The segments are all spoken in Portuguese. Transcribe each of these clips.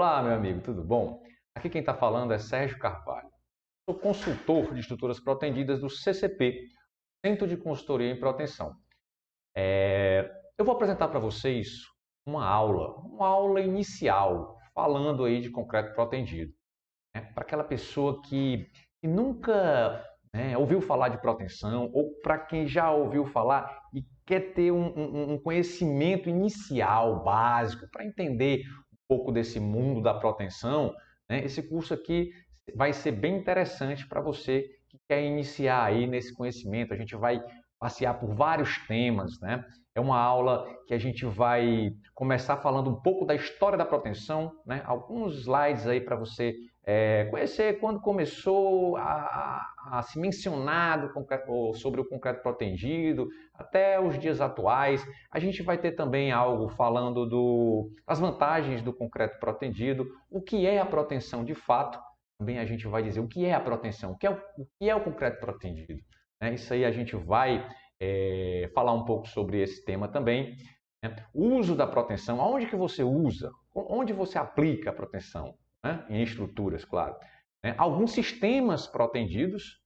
Olá, meu amigo, tudo bom? Aqui quem está falando é Sérgio Carvalho. Sou consultor de estruturas protendidas do CCP, Centro de Consultoria em Proteção. Eu vou apresentar para vocês uma aula inicial, falando aí de concreto protendido, né? Para aquela pessoa que nunca, né, ouviu falar de proteção, ou para quem já ouviu falar e quer ter um conhecimento inicial, básico, para entender um pouco desse mundo da proteção, né? Esse curso aqui vai ser bem interessante para você que quer iniciar aí nesse conhecimento. A gente vai passear por vários temas, né? É uma aula que a gente vai começar falando um pouco da história da proteção, né? Alguns slides aí para você conhecer quando começou a se mencionar sobre o concreto protegido, até os dias atuais. A gente vai ter também algo falando das vantagens do concreto protendido, o que é a proteção de fato. Também a gente vai dizer o que é a proteção, o que é o concreto protendido. Isso aí a gente vai falar um pouco sobre esse tema também. O uso da proteção, aonde que você usa, onde você aplica a proteção, né? Em estruturas, claro. Alguns sistemas protendidos,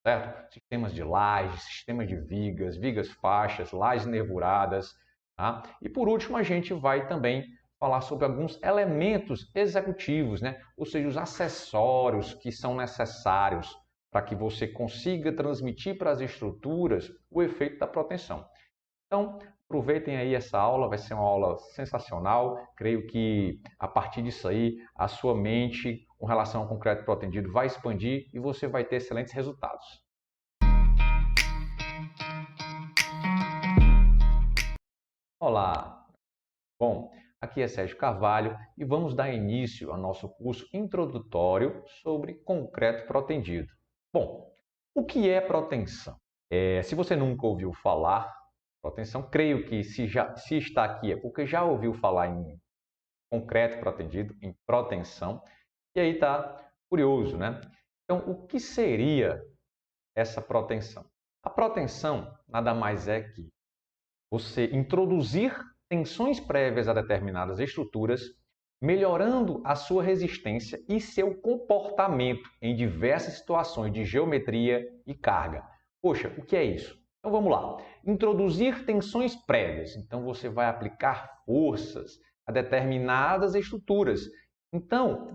certo? Sistemas de lajes, sistemas de vigas, vigas faixas, lajes nervuradas. Tá? E por último, a gente vai também falar sobre alguns elementos executivos, né? Ou seja, os acessórios que são necessários para que você consiga transmitir para as estruturas o efeito da proteção. Então, aproveitem aí essa aula, vai ser uma aula sensacional. Creio que a partir disso aí, a sua mente com relação ao concreto protendido vai expandir e você vai ter excelentes resultados. Olá! Bom, aqui é Sérgio Carvalho e vamos dar início ao nosso curso introdutório sobre concreto protendido. Bom, o que é proteção? Se você nunca ouviu falar proteção, creio que se está aqui é porque já ouviu falar em concreto protendido, em proteção, e aí está curioso, né? Então, o que seria essa proteção? A proteção nada mais é que você introduzir tensões prévias a determinadas estruturas, melhorando a sua resistência e seu comportamento em diversas situações de geometria e carga. Poxa, o que é isso? Então vamos lá. Introduzir tensões prévias. Então você vai aplicar forças a determinadas estruturas. Então,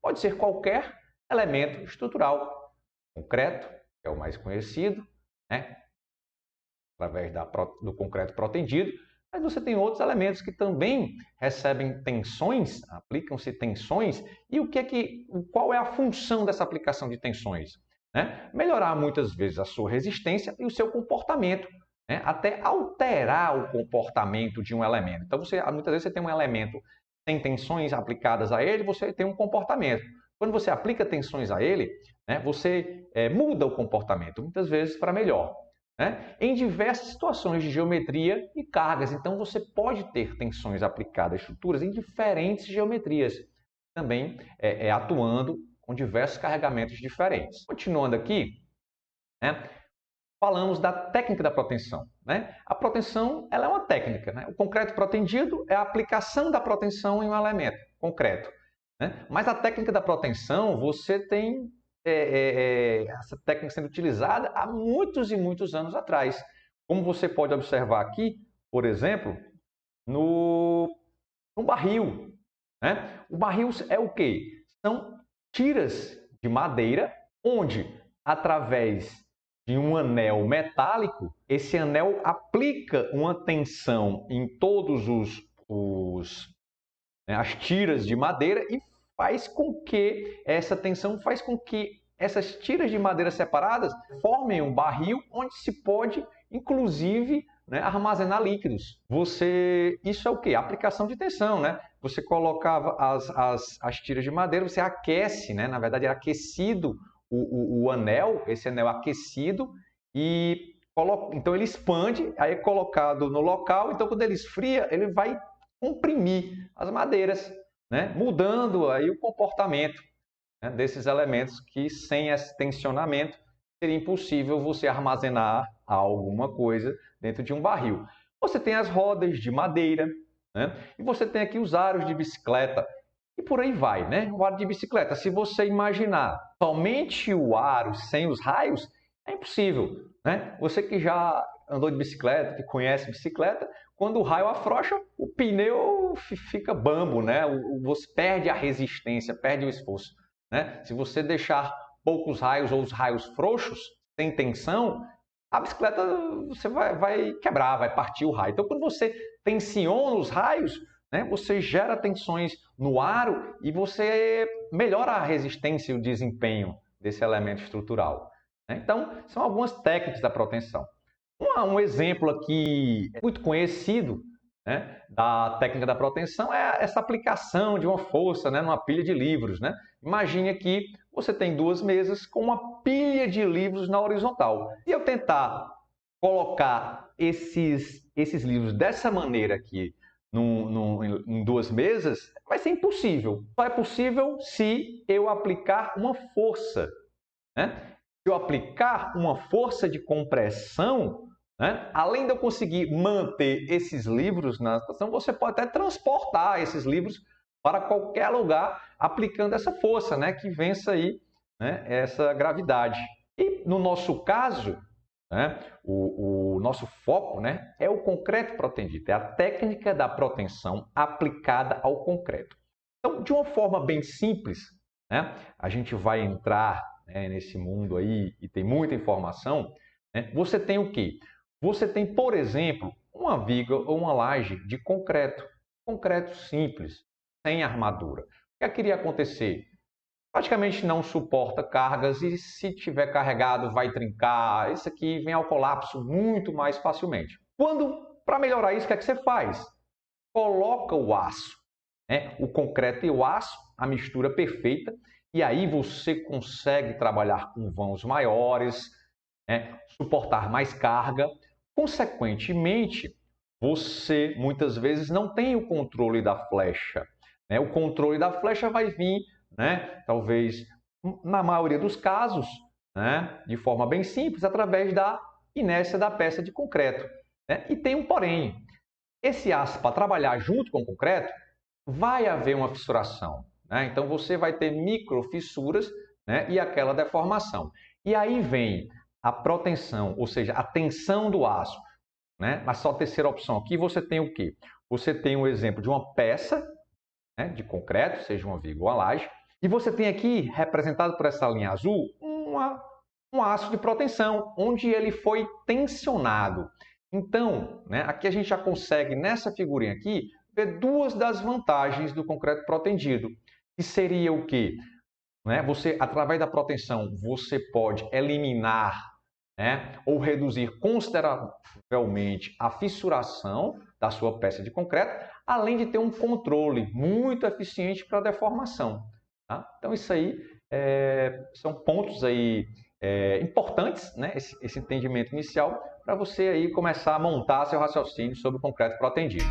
pode ser qualquer elemento estrutural. Concreto, que é o mais conhecido, né? Através do concreto protendido, mas você tem outros elementos que também recebem tensões, aplicam-se tensões, e qual é a função dessa aplicação de tensões? Melhorar muitas vezes a sua resistência e o seu comportamento, até alterar o comportamento de um elemento. Então, muitas vezes você tem um elemento sem tensões aplicadas a ele, você tem um comportamento. Quando você aplica tensões a ele, você muda o comportamento, muitas vezes para melhor. Em diversas situações de geometria e cargas. Então, você pode ter tensões aplicadas a estruturas em diferentes geometrias, também atuando com diversos carregamentos diferentes. Continuando aqui, falamos da técnica da proteção. A proteção ela é uma técnica. O concreto protendido é a aplicação da proteção em um elemento concreto. Mas a técnica da proteção, você tem essa técnica sendo utilizada há muitos e muitos anos atrás. Como você pode observar aqui, por exemplo, no barril. O barril é o quê? São tiras de madeira onde, através de um anel metálico, esse anel aplica uma tensão em todos as tiras de madeira e faz com que essa tensão faz com que essas tiras de madeira separadas formem um barril onde se pode, inclusive, armazenar líquidos. Isso é o quê? Aplicação de tensão, Você colocava as tiras de madeira, você aquece, na verdade é aquecido o anel, esse anel aquecido, e então ele expande, aí é colocado no local, então quando ele esfria, ele vai comprimir as madeiras, mudando aí o comportamento desses elementos que sem esse tensionamento seria impossível você armazenar alguma coisa dentro de um barril. Você tem as rodas de madeira, né? E você tem aqui os aros de bicicleta e por aí vai, né? O aro de bicicleta, se você imaginar somente o aro sem os raios, é impossível, né? Você que já andou de bicicleta, que conhece bicicleta, quando o raio afrouxa, o pneu fica bambo, né? Você perde a resistência, perde o esforço, né? Se você deixar poucos raios ou os raios frouxos, sem tensão, a bicicleta você vai quebrar, vai partir o raio. Então, quando você tensiona os raios, né, você gera tensões no aro e você melhora a resistência e o desempenho desse elemento estrutural, né? Então, são algumas técnicas da proteção. Um exemplo aqui muito conhecido, né, da técnica da proteção é essa aplicação de uma força, né, numa pilha de livros, né? Imagine aqui, você tem duas mesas com uma pilha de livros na horizontal. Se eu tentar colocar esses livros dessa maneira aqui em duas mesas, vai ser impossível. Só é possível se eu aplicar uma força, né? Se eu aplicar uma força de compressão, né? Além de eu conseguir manter esses livros na estação, você pode até transportar esses livros para qualquer lugar aplicando essa força, né? Que vença aí, né, essa gravidade. E no nosso caso, né, o nosso foco, né, é o concreto protendido, é a técnica da proteção aplicada ao concreto. Então, de uma forma bem simples, né, a gente vai entrar, né, nesse mundo aí e tem muita informação, né, você tem o quê? Você tem, por exemplo, uma viga ou uma laje de concreto simples, sem armadura. O que iria acontecer? Praticamente não suporta cargas e se tiver carregado vai trincar. Isso aqui vem ao colapso muito mais facilmente. Para melhorar isso, o que é que você faz? Coloca o aço, né? O concreto e o aço, a mistura perfeita, e aí você consegue trabalhar com vãos maiores, né? Suportar mais carga. Consequentemente, você muitas vezes não tem o controle da flecha, né? O controle da flecha vai vir, né, talvez na maioria dos casos, né, de forma bem simples, através da inércia da peça de concreto, né? E tem um porém, esse aço para trabalhar junto com o concreto, vai haver uma fissuração, né? Então você vai ter microfissuras, né, e aquela deformação. E aí vem a proteção, ou seja, a tensão do aço, né? Mas só a terceira opção aqui você tem o quê? Você tem o exemplo de uma peça, né, de concreto, seja uma viga ou uma laje, e você tem aqui, representado por essa linha azul, um aço de proteção, onde ele foi tensionado. Então, né, aqui a gente já consegue, nessa figurinha aqui, ver duas das vantagens do concreto protendido, que seria o quê? Né, você, através da proteção, você pode eliminar, né, ou reduzir consideravelmente a fissuração da sua peça de concreto, além de ter um controle muito eficiente para a deformação. Tá? Então, isso aí são pontos aí, importantes, né, esse entendimento inicial, para você aí começar a montar seu raciocínio sobre o concreto protendido.